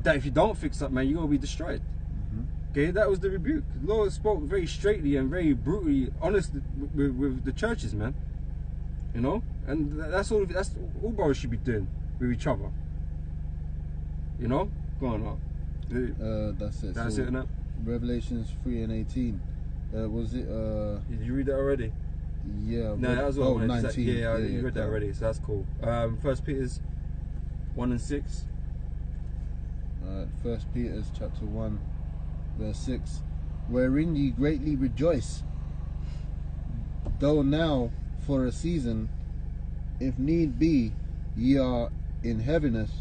that if you don't fix up, man, you're gonna be destroyed. Okay, that was the rebuke. The Lord spoke very straightly and very brutally, honest with the churches, man. You know, and that's all brothers should be doing with each other. You know, go on now. That's it. That's so it, now. Revelations 3:18. Was it? Did you read that already? Yeah. No, that was all. 19. Yeah, you read that already, so that's cool. 1 Peter's 1 and 6. Alright, 1 Peter's chapter 1, verse 6. Wherein ye greatly rejoice, though now for a season, if need be, ye are in heaviness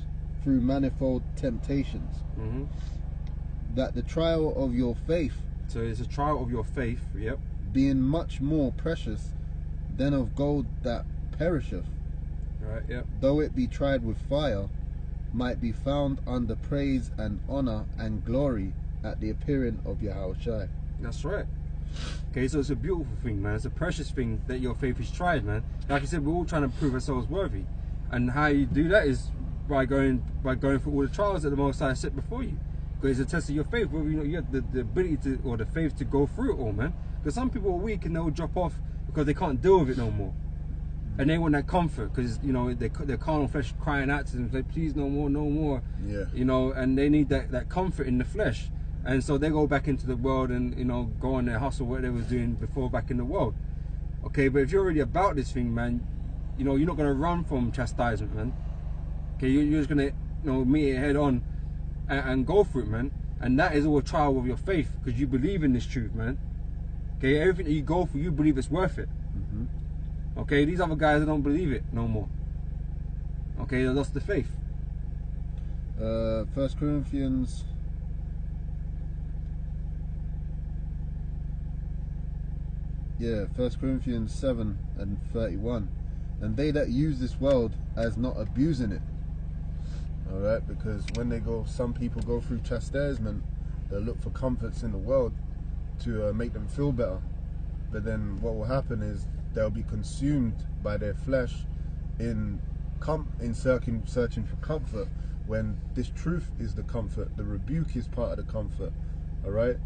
through manifold temptations, that the trial of your faith, so it's a trial of your faith, yep, being much more precious than of gold that perisheth, right, yep, though it be tried with fire, might be found under praise and honor and glory at the appearing of Yahushua. That's right. Okay, so it's a beautiful thing, man. It's a precious thing that your faith is tried, man. Like I said, we're all trying to prove ourselves worthy, and how you do that is by going through all the trials that the Most High set before you. Because it's a test of your faith, whether you have the ability to, or the faith to go through it all, man. Because some people are weak and they'll drop off because they can't deal with it no more, and they want that comfort because you know their carnal flesh crying out to them, say, please, no more, no more. Yeah. You know, and they need that comfort in the flesh. And so they go back into the world and, you know, go on their hustle, what they was doing before back in the world. Okay, but if you're already about this thing, man, you know, you're not going to run from chastisement, man. Okay, you're just going to, you know, meet it head on and go through it, man. And that is all a trial of your faith because you believe in this truth, man. Okay, everything that you go through, you believe it's worth it. Okay, these other guys, they don't believe it no more. Okay, they lost the faith. 1 Corinthians... Yeah, 1 Corinthians 7 and 31. And they that use this world as not abusing it. Alright, because when they go, some people go through chastisement, they look for comforts in the world to make them feel better. But then what will happen is they'll be consumed by their flesh in searching for comfort, when this truth is the comfort. The rebuke is part of the comfort. Alright?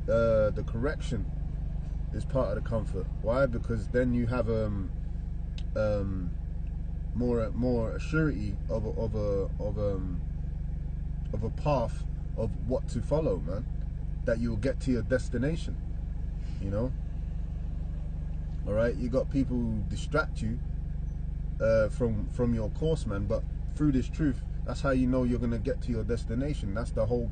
The correction is part of the comfort. Why? Because then you have more surety of a path of what to follow, man. That you'll get to your destination. You know. All right. You got people who distract you from your course, man. But through this truth, that's how you know you're gonna get to your destination. That's the whole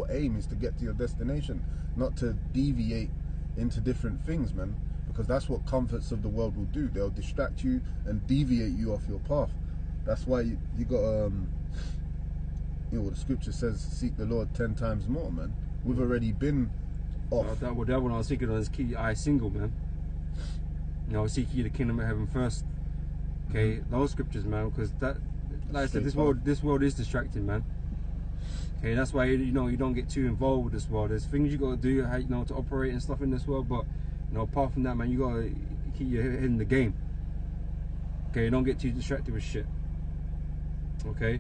aim, is to get to your destination, not to deviate into different things, man, because that's what comforts of the world will do. They'll distract you and deviate you off your path. That's why you got you know what the scripture says, seek the Lord 10 times more, man. We've already been off. That one I was thinking of is keep your eyes single, man. You know, seek ye the kingdom of heaven first. Okay, those scriptures, man, because that, like I said, this world is distracting, man. Okay, that's why, you know, you don't get too involved with this world. There's things you gotta do, you know, to operate and stuff in this world, but you know, apart from that, man, you gotta keep your head in the game. Okay, don't get too distracted with shit. Okay.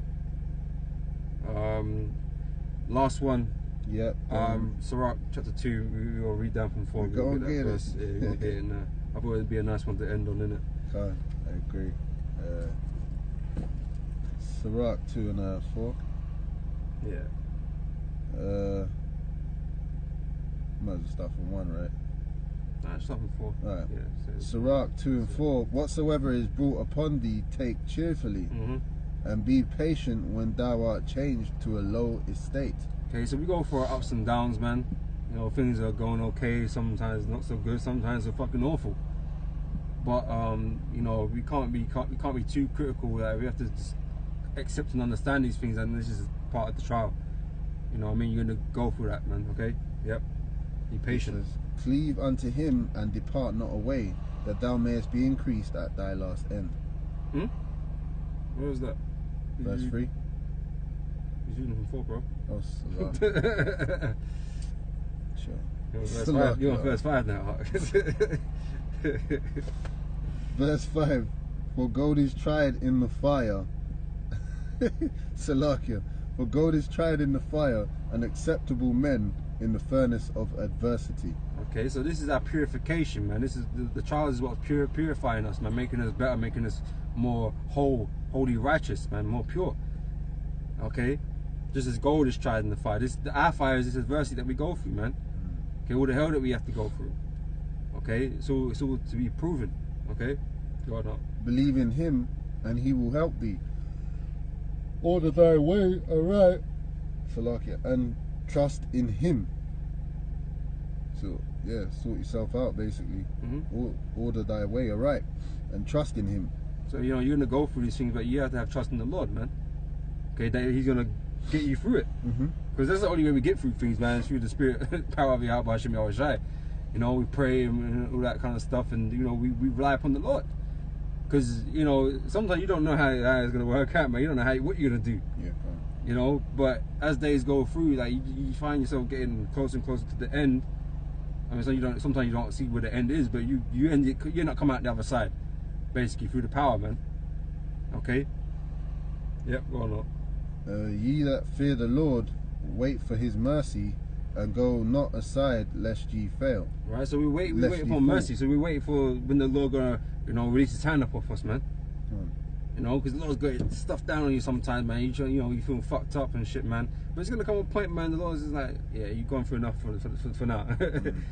Last one. Yep. Sirach chapter 2. We'll read down from 4. We're gonna get that verse. Yeah, we're gonna get it in there. I thought it'd be a nice one to end on, innit? Okay, I agree. Sirach 2 and 4. Yeah. Might as well start from 1, right? Nah, start from 4. Alright. Yeah, Sirach 2 and 4. Whatsoever is brought upon thee, take cheerfully, and be patient when thou art changed to a low estate. Okay, so we go for our ups and downs, man. You know, things are going okay, sometimes not so good, sometimes they're fucking awful. But you know, we can't be too critical. We have to just accept and understand these things, and this is part of the trial. You know what I mean? You're gonna go through that, man. Okay? Yep. Be patient. Cleave unto him and depart not away, that thou mayest be increased at thy last end. Where was that? Verse 3. He's reading from 4, bro. Oh, sure. You're on verse 5 now. Verse 5. For gold is tried in the fire. Salakia. For gold is tried in the fire, and acceptable men in the furnace of adversity. Okay, so this is our purification, man. This is the trials is what's purifying us, man, making us better, making us more whole, holy, righteous, man, more pure. Okay, just as gold is tried in the fire. Our fire is this adversity that we go through, man. Okay, all the hell that we have to go through. Okay, so it's all to be proven. Okay, God up. Believe in him, and he will help thee. Order thy way aright, Salakia, and trust in him. So yeah, sort yourself out basically. Order thy way aright, and trust in him. So you're gonna go through these things, but you have to have trust in the Lord, man. Okay, that he's gonna get you through it. Because that's the only way we get through things, man. It's through the spirit power of Yahweh Hashem Yahushai. You know, we pray and all that kind of stuff, and you know, we rely upon the Lord. Because you know, sometimes you don't know how it's gonna work out, man. You don't know what you're gonna do. Yeah. You know, but as days go through, like you find yourself getting closer and closer to the end. I mean, so sometimes you don't see where the end is, but you're not come out the other side, basically through the power, man. Okay. Yep. Go on up. Ye that fear the Lord, wait for his mercy, and go not aside lest ye fail. Right. So we wait for mercy. So we wait for when the Lord gonna, you know, release his hand up off us, man. You know, because the Lord's got stuff down on you sometimes, man. You know, you feel fucked up and shit, man. But it's gonna come a point, man. The Lord's just like, yeah, you've gone through enough for now.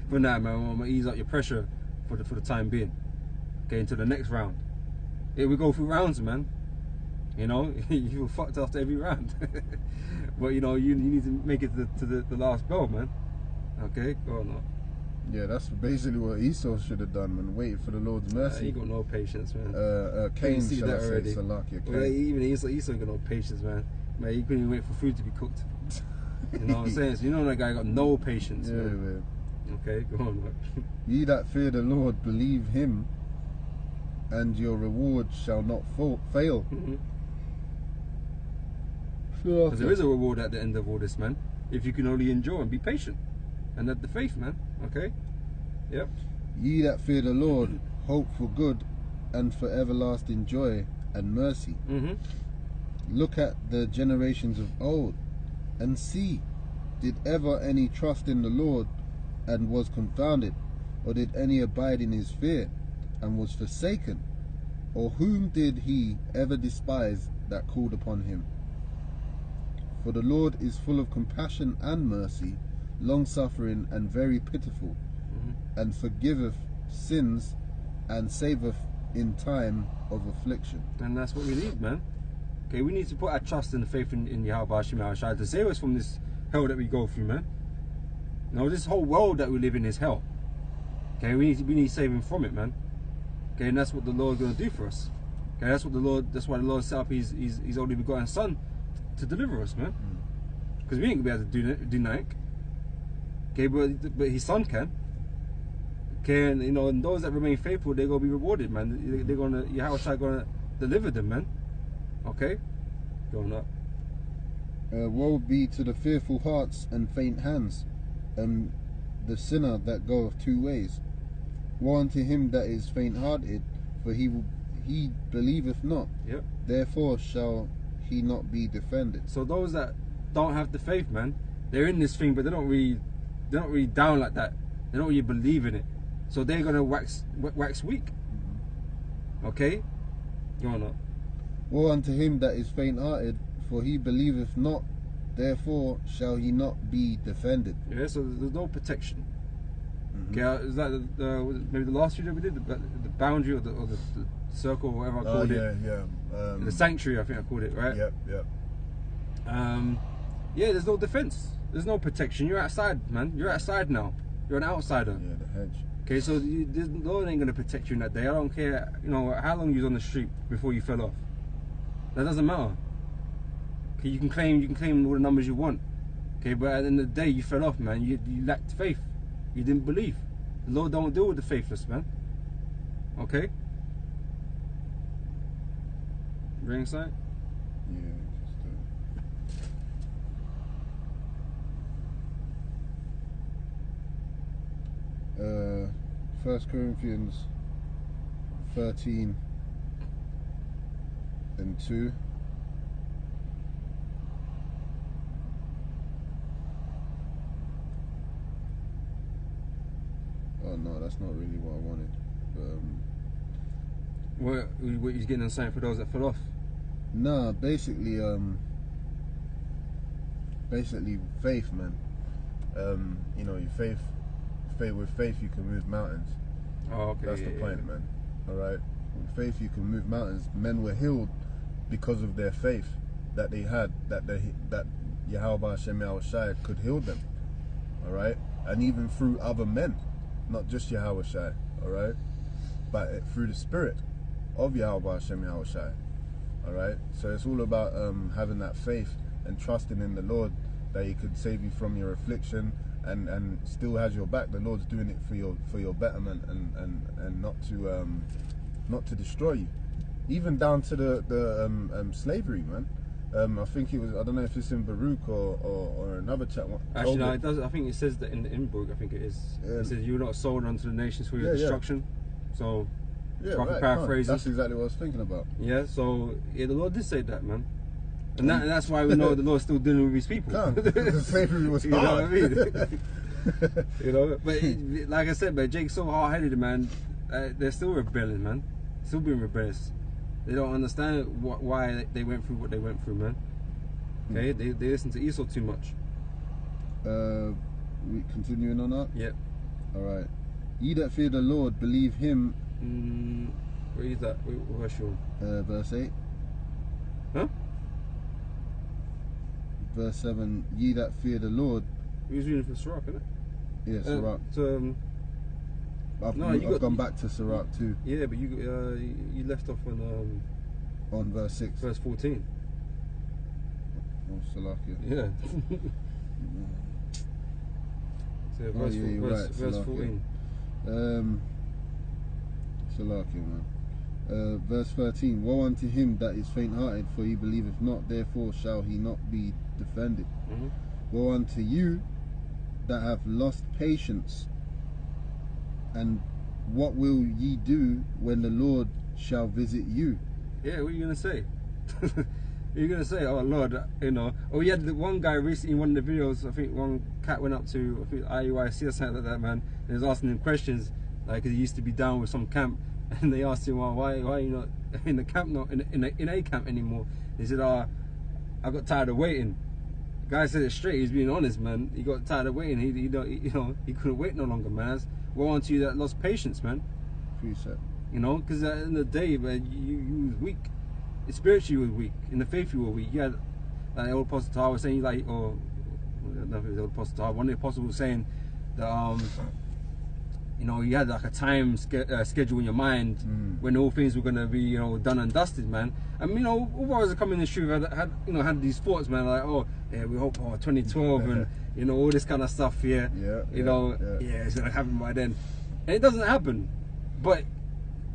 For now, man. I'm gonna ease up your pressure for the time being. Okay, into the next round. Yeah, we go through rounds, man. You know, you feel fucked after every round. But you know, you need to make it to the last bell, man. Okay, go on. Yeah, that's basically what Esau should have done, man. Waited for the Lord's mercy. He got no patience, man. Cain, see shall that I say, already. Salakia, Well, even Esau got no patience, man. Man, he couldn't even wait for food to be cooked. You know what I'm saying? So you know that guy got no patience, yeah, man. Okay, go on, man. Ye that fear the Lord, believe him, and your reward shall not fail. Because there is a reward at the end of all this, man. If you can only endure and be patient. And have the faith, man. Okay? Yep. Ye that fear the Lord, hope for good and for everlasting joy and mercy. Look at the generations of old, and see, did ever any trust in the Lord and was confounded? Or did any abide in his fear and was forsaken? Or whom did he ever despise that called upon him? For the Lord is full of compassion and mercy, long-suffering and very pitiful, and forgiveth sins and saveth in time of affliction. And that's what we need, man. Okay, we need to put our trust and faith in Yahweh Hashem Yahushai to save us from this hell that we go through, man. You know, this whole world that we live in is hell. Okay, we need saving from it, man. Okay, and that's what the Lord's gonna do for us. Okay, that's why the Lord set up his only begotten Son to deliver us, man. Because we ain't gonna be able to do nothing. Okay, but his Son can. Okay, and you know, and those that remain faithful, they're gonna be rewarded, man. They're gonna, Yahushua gonna deliver them, man. Okay, going up. Woe be to the fearful hearts and faint hands, and the sinner that goeth two ways. Woe unto him that is faint-hearted, for he believeth not. Yep. Therefore shall he not be defended. So those that don't have the faith, man, they're in this thing, but they're not really down like that. They don't really believe in it. So they're gonna wax weak. Okay, going up. Woe unto him that is faint-hearted, for he believeth not. Therefore shall he not be defended. Yeah, so there's no protection. Okay, is that maybe the last video we did, the boundary or the circle, or whatever I called it? Yeah. The sanctuary, I think I called it, right? Yep. Yeah, there's no defense. There's no protection. You're outside, man. You're outside now. You're an outsider. Yeah, the hedge. Okay, so the Lord ain't gonna protect you in that day. I don't care, you know, how long you was on the street before you fell off. That doesn't matter. Okay, you can claim all the numbers you want. Okay, but at the end of the day, you fell off, man. You lacked faith. You didn't believe. The Lord don't deal with the faithless, man. Okay. Ring sight. Yeah. Just 1 Corinthians 13 and 2. no, that's not really what I wanted. What he's getting on something for those that fell off? Nah, basically faith, man. You know, your faith with faith you can move mountains. Oh, okay. That's the point, man. All right. With faith you can move mountains. Men were healed because of their faith that they had, that Yahweh Hashem Yahushai could heal them. All right, and even through other men, not just Yahweh Shai. All right, but through the Spirit of Yahweh Hashem Yahushai. All right, so it's all about having that faith and trusting in the Lord that He could save you from your affliction and still has your back. The Lord's doing it for your betterment and not to destroy you, even down to the slavery, man. I think it was, I don't know if it's in Baruch or another chat. Actually, no, it does. I think it says that in Baruch. I think it is. Yeah. It says you're not sold unto the nations for your destruction. Yeah. So, right. paraphrase. That's exactly what I was thinking about. Yeah. So the Lord did say that, man. And that's why we know the Lord's still dealing with His people. Slavery was hard. You know what I mean? You know, but like I said, man, Jake's so hard-headed, man. They're still rebelling, man. Still being rebellious. They don't understand why they went through what they went through, man. Okay, they listen to Esau too much. We continuing on that? Yep. All right. Ye that fear the Lord, believe Him. Where is that? Where's your? Verse 8. Huh? Verse 7. Ye that fear the Lord. Who's reading from Sirach, isn't it? Yeah, Sirach. I've gone back to Sirach too. Yeah, but you left off on verse 6. Verse 14. Oh, Salakia. Yeah. So verse 14. Salakia, man. Verse 13. Woe unto him that is faint-hearted, for he believeth not, therefore shall he not be defended. Woe unto you that have lost patience, and what will ye do when the Lord shall visit you? Yeah, what are you going to say? You're going to say, oh Lord, you know. Oh, we had the one guy recently in one of the videos, I think one cat went up to, I think IUIC or something like that, man, and was asking him questions, like, 'cause he used to be down with some camp, and they asked him, well, why are you not in the camp, not in a camp anymore? He said, I got tired of waiting. The guy said it straight, he's being honest, man. He got tired of waiting, he couldn't wait no longer, man. Woe unto you that lost patience, man. Precept. You know, because at the end of the day, man, you was weak. Spiritually, you were weak. In the faith, you were weak. You had, like the old Apostle Tar was saying, like, or I don't know if it was the old Apostle Tar, one of the apostles was saying that, you know, you had like a time schedule in your mind when all things were going to be, you know, done and dusted, man. And, you know, all brothers that come in the truth had these thoughts, man, like, oh, yeah, we hope, 2012 and, you know, all this kind of stuff here. Yeah, you know, it's going to happen by then. And it doesn't happen. But,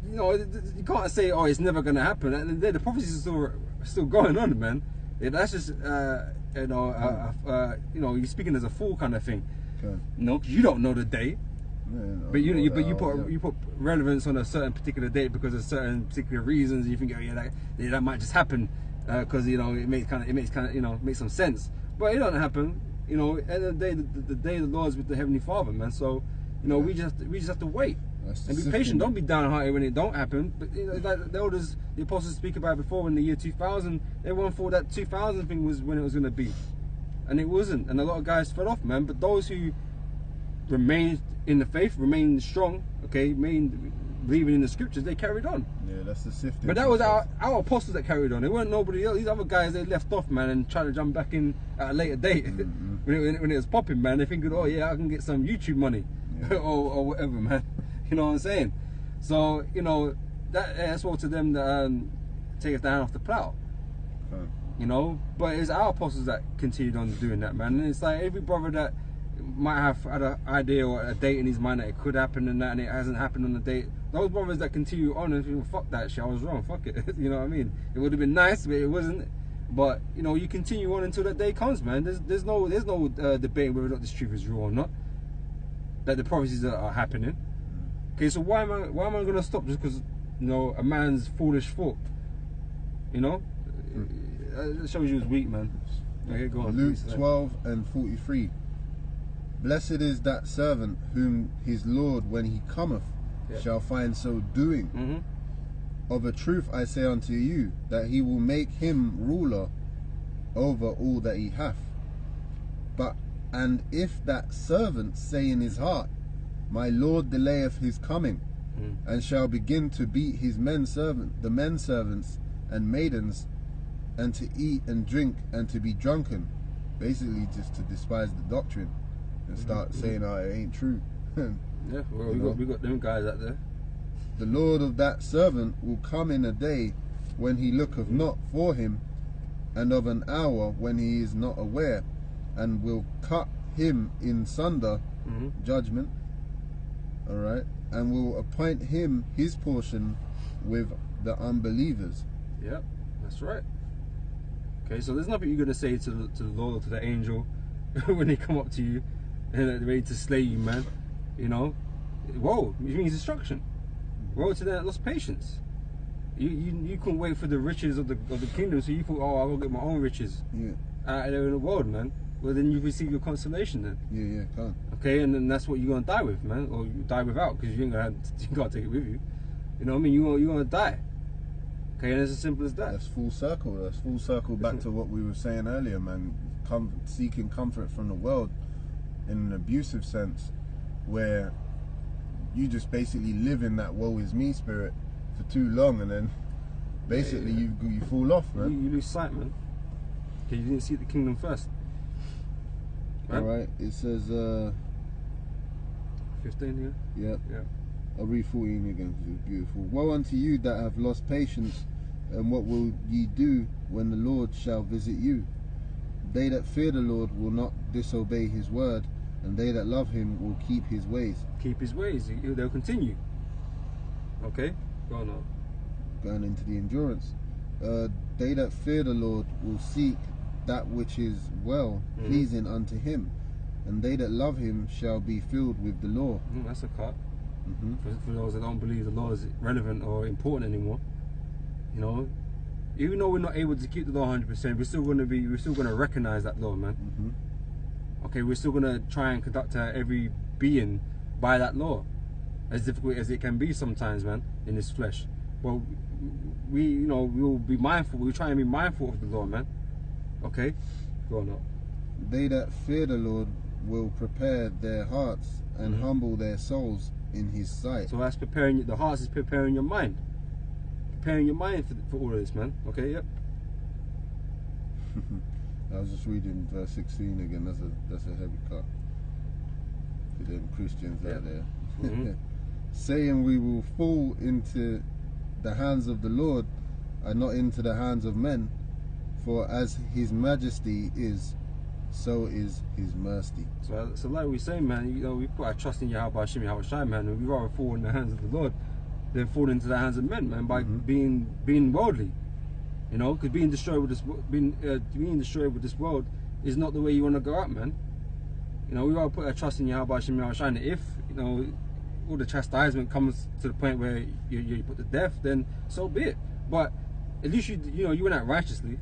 you know, you can't say, oh, it's never going to happen. And the prophecies are still going on, man. Yeah, that's just, you know, you're speaking as a fool kind of thing. Okay. You know, 'cause you don't know the day. Yeah, but you put relevance on a certain particular date because of certain particular reasons. And you think, oh yeah, that might just happen because you know it makes you know makes some sense. But it don't happen. You know, at the end of the day, the day of the Lord is with the Heavenly Father, man. So you know we just have to wait and be patient. Don't be downhearted when it don't happen. But you know, like the elders, the apostles speak about before in the year 2000, everyone thought that 2000 thing was when it was going to be, and it wasn't. And a lot of guys fell off, man. But those who remained in the faith, remained strong, okay, remained believing in the scriptures, they carried on. Yeah, that's the sifting. But that was our apostles that carried on. It weren't nobody else. These other guys, they left off, man, and tried to jump back in at a later date. when it was popping, man, they thinking, oh yeah, I can get some YouTube money, or whatever, man. You know what I'm saying? So you know that's all to them that take us down off the plow. You know, but it's our apostles that continued on doing that, man. And it's like every brother that might have had an idea or a date in his mind that it could happen and that, and it hasn't happened on the date. Those brothers that continue on and think, fuck that shit, I was wrong, fuck it. You know what I mean? It would have been nice, but it wasn't. But you know, you continue on until that day comes, man. There's no debate whether or not this truth is real or not. That the prophecies are happening. Okay, so why am I going to stop just because you know a man's foolish thought? You know, it shows you was weak, man. Okay, go on. Luke 12 and 43. Blessed is that servant whom his Lord, when he cometh, shall find so doing. Of a truth I say unto you, that he will make him ruler over all that he hath. And if that servant say in his heart, my Lord delayeth his coming, and shall begin to beat his the men servants and maidens, and to eat and drink and to be drunken, basically just to despise the doctrine and start saying, oh, it ain't true. Yeah, well, we got them guys out there. The Lord of that servant will come in a day when he looketh not for him, and of an hour when he is not aware, and will cut him in sunder, judgment, all right, and will appoint him his portion with the unbelievers. Yep, that's right. Okay, so there's nothing you're going to say to the Lord or to the angel when they come up to you and they're ready to slay you, man. You know, whoa, it means destruction. Woe to them that lost patience. You couldn't wait for the riches of the kingdom, so you thought, oh, I'll get my own riches out there in the world, man. Well, then you receive your consolation then. Yeah, can't. Okay, and then that's what you're gonna die with, man, or you die without, because you can't take it with you. You know what I mean? You're gonna die. Okay, and it's as simple as that. That's full circle. That's full circle back to what we were saying earlier, man. Seeking comfort from the world in an abusive sense, where you just basically live in that woe is me spirit for too long, and then basically you fall off, man. You lose sight, man. Okay, you didn't see the kingdom first. All right, it says 15 here. Yeah. I'll read 14 again because it's beautiful. Woe unto you that have lost patience, and what will ye do when the Lord shall visit you? They that fear the Lord will not disobey his word, and they that love him will keep his ways. Keep his ways. They'll continue. Okay, go on now. Going into the endurance. They that fear the Lord will seek that which is well pleasing unto him, and they that love him shall be filled with the law. That's a cut. For those that don't believe the law is relevant or important anymore, you know, even though we're not able to keep the law 100%, we're still going to recognize that law, man. Okay, we're still going to try and conduct every being by that law, as difficult as it can be sometimes, man, in this flesh. Well, we will be mindful. We try and be mindful of the law, man. Okay, go on up. They that fear the Lord will prepare their hearts and humble their souls in his sight. So that's preparing. The heart is preparing your mind. Preparing your mind for all of this, man. Okay, yep. I was just reading verse 16 again. That's a heavy cut for them Christians out there. Saying we will fall into the hands of the Lord and not into the hands of men, for as his majesty is, so is his mercy. So like we say, man, you know, we put our trust in Yahweh Hashem, man, and we rather fall in the hands of the Lord than fall into the hands of men, man, by being worldly. You know, because being destroyed with this world is not the way you want to go out, man. You know, we rather put our trust in Yahweh Hashem. If, you know, all the chastisement comes to the point where you put to death, then so be it. But at least you went out righteously.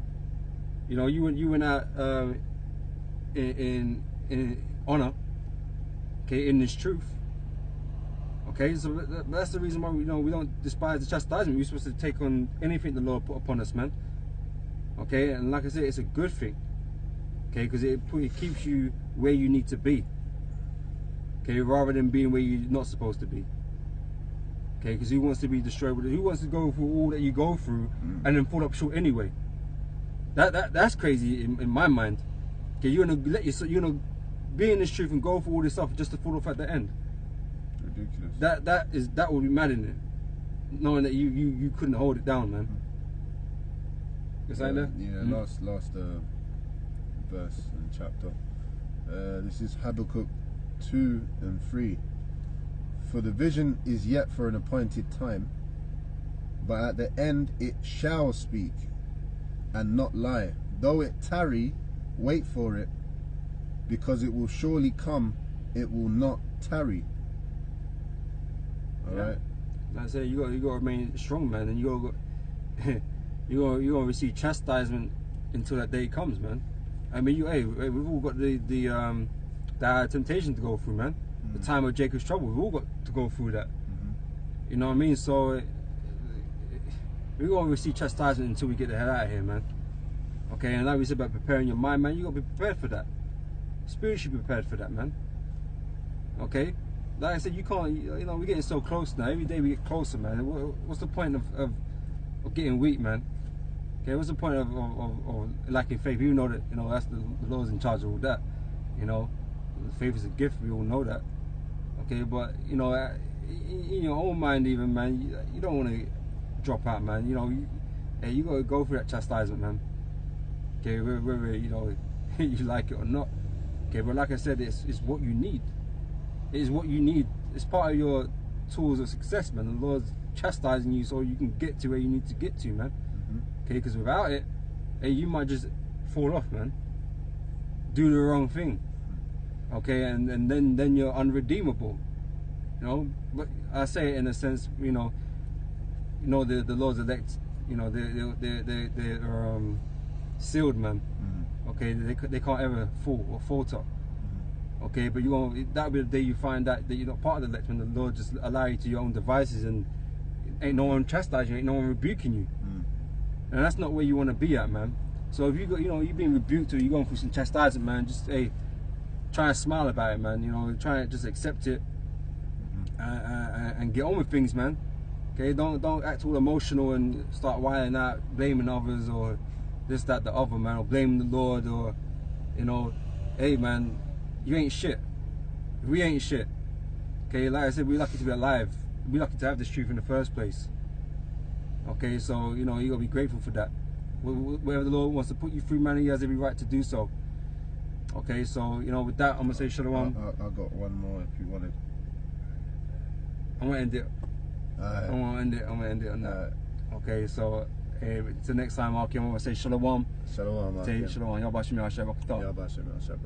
You know, you went out in honor. Okay, in this truth. Okay, so that's the reason why we don't despise the chastisement. We're supposed to take on anything the Lord put upon us, man. Okay, and like I said, it's a good thing. Okay, because it keeps you where you need to be. Okay, rather than being where you're not supposed to be. Okay, because who wants to be destroyed with it? Who wants to go through all that you go through and then fall up short anyway? That's crazy in my mind. Okay, you're gonna be in this truth and go through all this stuff just to fall off at the end. Ridiculous. That would be maddening, knowing that you couldn't hold it down, man. Is that there? Yeah, last verse and chapter. This is Habakkuk 2 and 3. For the vision is yet for an appointed time, but at the end it shall speak and not lie. Though it tarry, wait for it, because it will surely come, it will not tarry. Alright? Like I say, you gotta remain strong, man, and you gotta receive chastisement until that day comes, man. I mean, we've all got the that had temptation to go through, man. The time of Jacob's trouble, we've all got to go through that. You know what I mean? So we won't receive chastisement until we get the hell out of here, man. Okay, and like we said about preparing your mind, man, you gotta be prepared for that. Spiritually prepared for that, man. Okay? Like I said, you can't, you know, we're getting so close now. Every day we get closer, man. What's the point of getting weak, man? Okay, what's the point of lacking faith? You know that, you know, that's the Lord's in charge of all that. You know, faith is a gift, we all know that. Okay, but, you know, in your own mind even, man, you don't want to drop out, man. You know, you got to go through that chastisement, man. Okay, whether you know, you like it or not. Okay, but like I said, it's what you need. It is what you need. It's part of your tools of success, man. The Lord's chastising you so you can get to where you need to get to, man. Okay, because without it, hey, you might just fall off, man. Do the wrong thing. Okay, and then you're unredeemable. You know, but I say it in a sense, you know, the Lord's elect, you know, they're sealed, man. Okay, they can't ever fall or falter. Okay, but that'll be the day you find out that you're not part of the elect, when the Lord just allow you to your own devices and ain't no one chastising you, ain't no one rebuking you. And that's not where you want to be at, man. So if you got, you know, you've been rebuked or you're going through some chastisement, man, just try and smile about it, man. You know, try and just accept it and get on with things, man. Okay, don't act all emotional and start whining out, blaming others or this, that, the other, man, or blaming the Lord, or, you know, hey, man, you ain't shit. We ain't shit. Okay, like I said, we're lucky to be alive. We're lucky to have this truth in the first place. Okay, so, you know, you gotta be grateful for that. Wherever the Lord wants to put you through, man, He has every right to do so. Okay, so, you know, with that, I'm gonna say shalom. I got one more if you wanted. I'm gonna end it. I'm gonna end it on that. Okay, so till next time, I'm gonna say shalom. Shalom. Say shalom. Yabashim Yashab. Yabashim Yashab.